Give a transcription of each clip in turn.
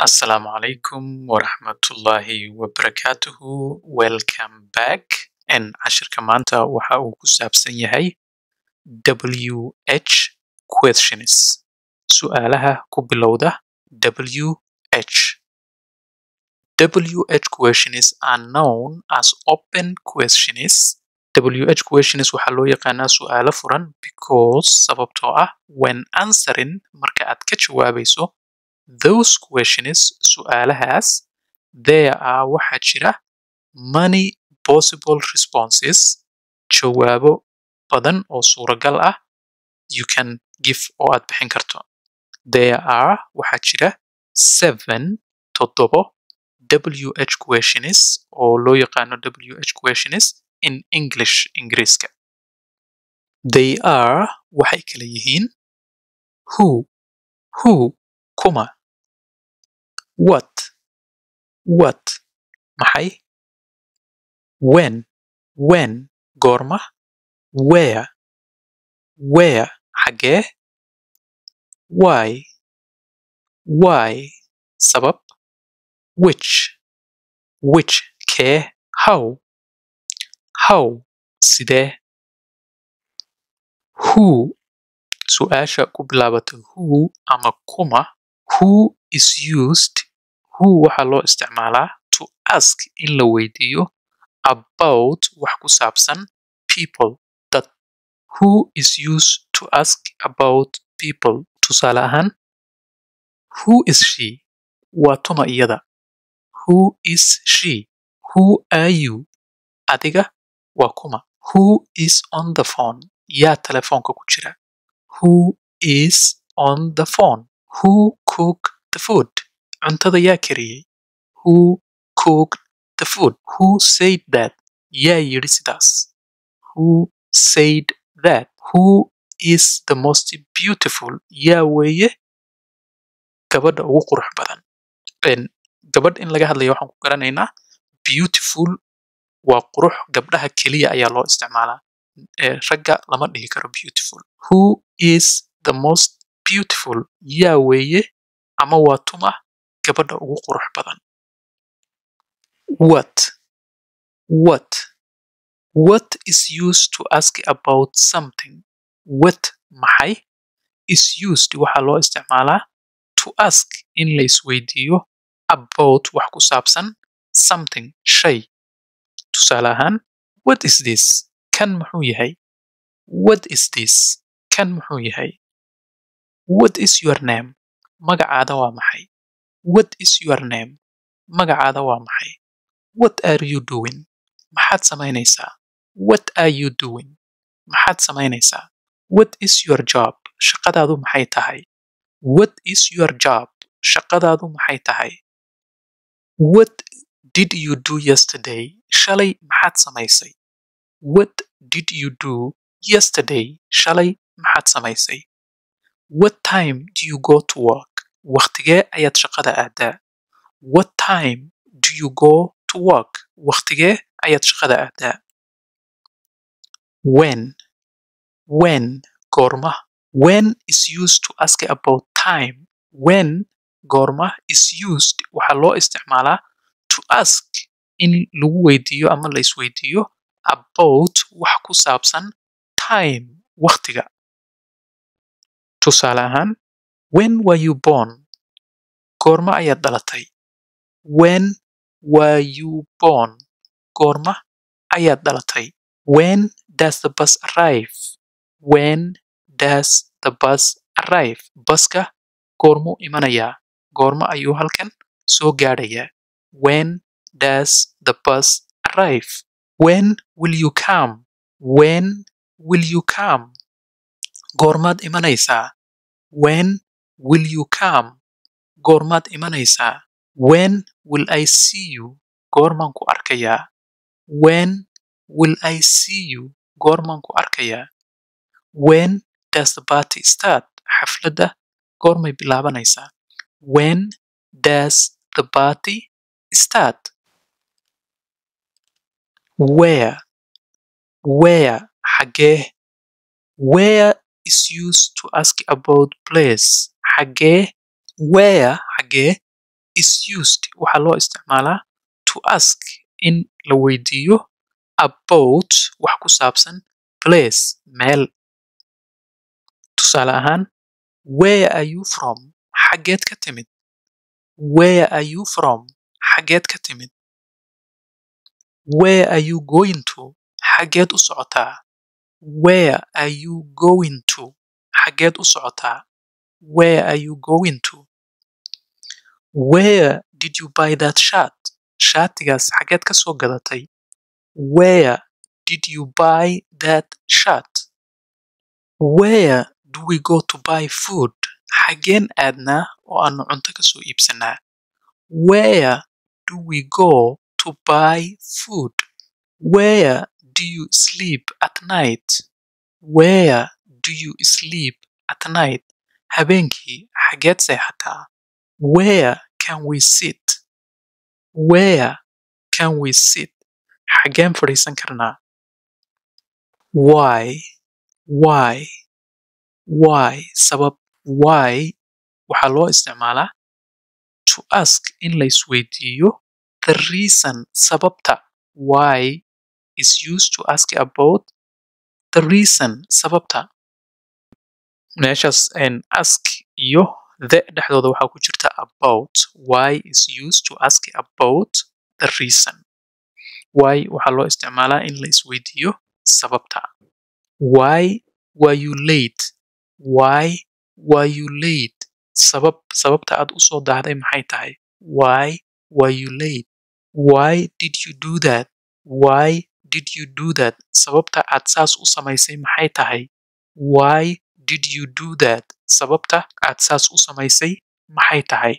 Assalamu alaikum wa rahmatullahi wa barakatuhu. Welcome back. Cashirka maanta waxa uu ku saabsan yahay WH questions. Su'aalaha ku bilowda WH. WH questions are known as open questions. WH questions waxaa loo yaqaanaa su'aalo furan because sababtoo ah when answering marka aad ka jawaabayso those questions su'aalahaas there are waxaa jira many possible responses jawaabo badan oo suuragal ah you can give oo aad bixin karto there are waxaa jira 7 WH questions oo loo yaqaano WH questions in English ingiriiska they are waxay kala yihiin who kuma what maxay when goorma where xagee why sabab which kee how sidee who su'aasha ku bilaabata who ama kuma who is used who waxaa loo isticmaalaa to ask in la weydiiyo about wax ku saabsan people dad who is used to ask about people tusaale ahaan who is she waa tuma iyada who is she who are you adiga waa kuma who is on the phone yaa telefoonka ku jira who is on the phone who cooked the food cuntada yaa kariyey who cooked the food who said that yaa yidhi sidaas who said that who is the most beautiful yaa weeye gabadha ugu qurux badan gabadh in laga hadlayo waxaan ku garanaynaa beautiful waa qurux gabdhaha keliya ayaa loo isticmaalaa ragga lama dhihi karo beautiful who is the most beautiful yaa weeye ama waa tuma gabadha ugu qurux badan what is used to ask about something what maxay is used waxaa loo isticmaalaa to ask in la isweydiiyo about wax ku saabsan something shay tusaale ahaan what is this kan muxuu yahay what is this kan muxuu yahay what is your name magacaada waa maxay what is your name magacaada waa maxay what are you doing maxaad samaynaysaa what are you doing maxaad samaynaysaa what is your job shaqadaadu maxay tahay what is your job shaqadaadu maxay tahay what did you do yesterday shalay maxaad samaysay what did you do yesterday shalay maxaad samaysay what time do you go to work waqtigee ayaad shaqada aadaa what time do you go to work waqtigee ayaad shaqada aadaa when goorma when is used to ask about time when goorma is used waxaa loo isticmaalaa to ask in lagu weydiiyo ama la isweydiiyo about wax ku saabsan time waqtiga tusaale ahaan when were you born goorma ayaad dhalatay when were you born goorma ayaad dhalatay when does the bus arrive when does the bus arrive baska goormuu imanayaa goorma ayuu halkan soo gaadhayaa when does the bus arrive when will you come when will you come goormaad imanaysaa when will you come goormaad imanaysaa when will I see you goormaan ku arkayaa when will I see you goormaan ku arkayaa when does the party start xafladda goormay bilaabanaysaa when does the party start where xagee where is used to ask about place xagee where xagee is used waxaa loo isticmaalaa to ask in la weydiiyo about wax ku saabsan place meel. Tusaale ahaan, where are you from? Xageed ka timid? Where are you from? Xageed ka timid? Where are you going to? Xageed u socotaa? Where are you going to? Xageed u socotaa? Where are you going to? Where did you buy that shirt? Shaatigaas xageed ka soo gadatay? Where did you buy that shirt? Where do we go to buy food? Xageen aadnaa oo aanu cunto ka soo iibsanaa? Where do we go to buy food? Where do you sleep at night? Where do you sleep at night? Habeenkii xageed seexataa? Where can we sit? Where can we sit? Xageen fadhiisan karnaa? Why? Sabab. Why waxaa loo isticmaalaa to ask in la isweydiiyo the reason sababta. Why is used to ask about the reason sababta. Meeshaas ask iyo the dhexdooda waxaa ku jirta about. Why is used to ask about the reason. Why waxaa loo isticmaalaa in la isweydiiyo sababta. Why were you late? Why were you late? Sababta aad u soo daahday maxay tahay? Why were you late? Why did you do that? Why did you do that? Sababta aad saas u samaysay maxay tahay? Why did you do that? Sababta aad saas u samaysay maxay tahay?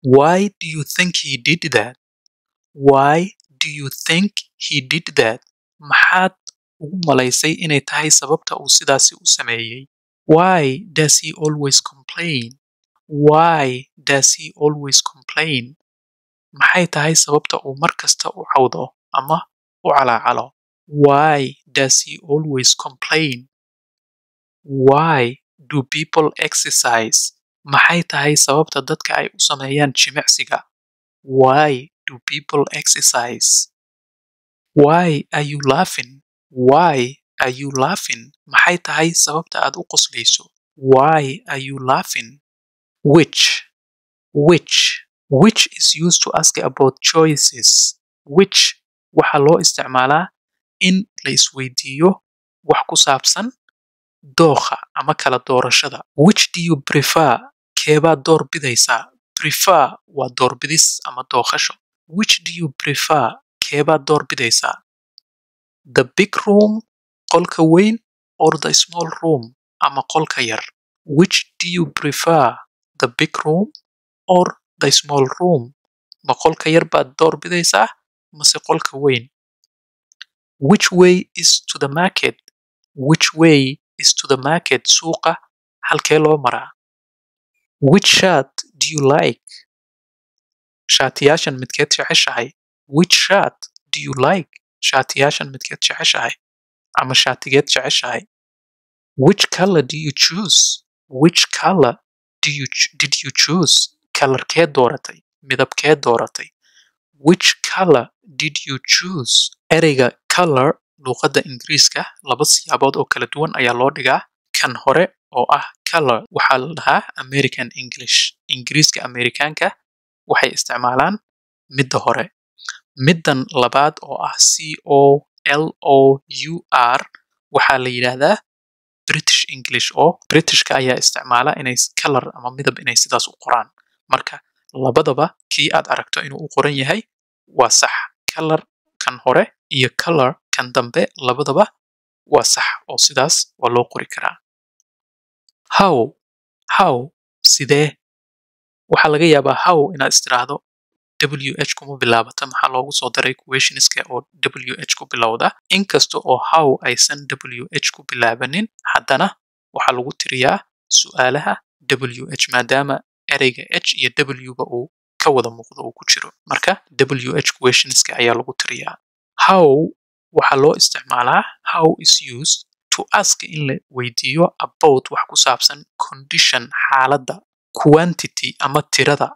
Why do you think he did that? Why do you think he did that? Maxaad ugu malaysay inay tahay sababta uu sidaasi u sameeyey? Why does he always complain? Why does he always complain? Maxay tahay sababta uu mar kasta u cawdo ama u calaacalo? Why does he always complain? Why do people exercise? Maxay tahay sababta dadka ay u sameeyaan jimicsiga? Why do people exercise? Why are you laughing? Why are you laughing? Maxay tahay sababta aad u qoslayso? Why are you laughing? Which is used to ask about choices. Which waxaa loo isticmaalaa in la isweydiiyo wax ku saabsan dookha ama kala doorashada. Which do you prefer? Keebaad door bidaysaa? Prefer waa doorbidis ama dookhasho. Which do you prefer? Keebaad door bidaysaa? The big room, qolka weyn, or the small room, ama qolka yar. Which do you prefer? The big room or the small room? Ma qolka yar baad door bidaysaa mase qolka weyn? Which way is to the market? Which way is to the market? Suuqa halkee loo maraa? Which shirt do you like? Shaatiyaashan midkeed jeceshahay? Which shirt do you like? Shaatiyaashan midkeed jeceshahay ama shaatigeed jeceshahay? Which color do you choose? Which color did you choose? Kalarkeed dooratay? Midabkeed dooratay? Which color did you choose? Ereyga color luqadda Ingiriiska laba siyaabood oo kala duwan ayaa loo dhigaa. Kan hore oo ah color waxaa la dhahaa American English. Ingiriiska Amerikaanka waxay isticmaalaan midda hore. Middan labaad oo ah COLOUR waxaa la yidhaahdaa British English oo Britishka ayaa isticmaala inay color ama midab inay sidaas u qoraan. Marka labadaba kii aad aragto inuu u qoran yahay waa sax. Color kan hore iyo color kan dambe labadaba waa sax oo sidaas waa loo qori karaa. How sidee? Waxaa laga yaabaa how inaad istiraahdo WH kuma bilaabata maxaa loogu soo daray questionska oo WH ku bilowda. Inkasta oo how aysan WH ku bilaabanin, haddana waxaa lagu tiriyaa su'aalaha WH maadaama ereyga H iyo W ba uu ka wada muuqdo uu ku jiro. Marka WH questionska ayaa lagu tiriyaa. How waxaa loo isticmaalaa how is used to ask in la weydiiyo about wax ku saabsan condition xaaladda, quantity ama tirada.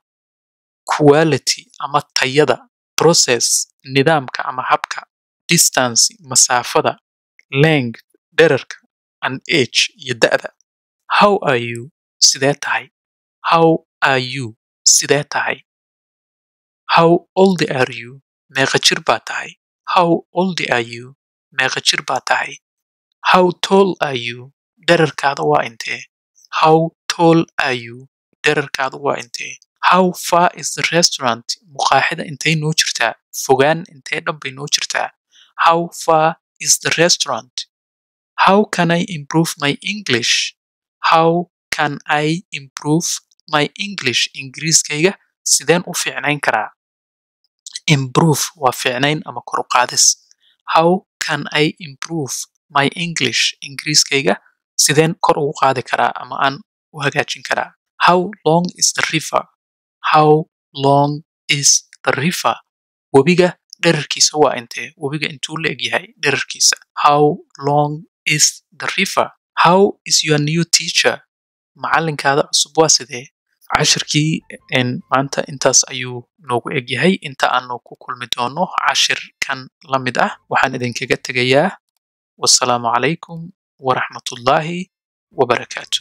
quality ama tayada, process nidaamka ama habka, distance masaafada, length dhererka, and age iyo da'da. How are you? Sidee tahay? How are you? Sidee tahay? How old are you? Meeqa jir baa tahay? How old are you? Meeqa jir baa tahay? How tall are you? Dhererkaada waa intee? How tall are you? Dhererkaada waa intee? How far is the restaurant? Muqaaxida intay noo jirtaa? Fogaan intee dhan bay noo jirtaa? How far is the restaurant? How can I improve my English? How can I improve my English? Ingiriiskayga sideen u fiicnayn karaa? Improve waa fiicnayn ama kor u qaadis. How can I improve my English? Ingiriiskayga sideen kor ugu qaadi karaa ama aan u hagaajin karaa? How long is the river? How long is the river? Webiga dhererkiisa waa intee? Webiga intuu la egyahay dhererkiisa? How long is the river? How is your new teacher? Macalinkaada cusub waa sidee? cashirkii maanta intaas ayuu noogu egyahay. Inta aanu ku kulmi doono cashirkan la mid ah waxaan idinkaga tegayaa wassalaamu calaykum waraxmatullaahi wabarakaatu.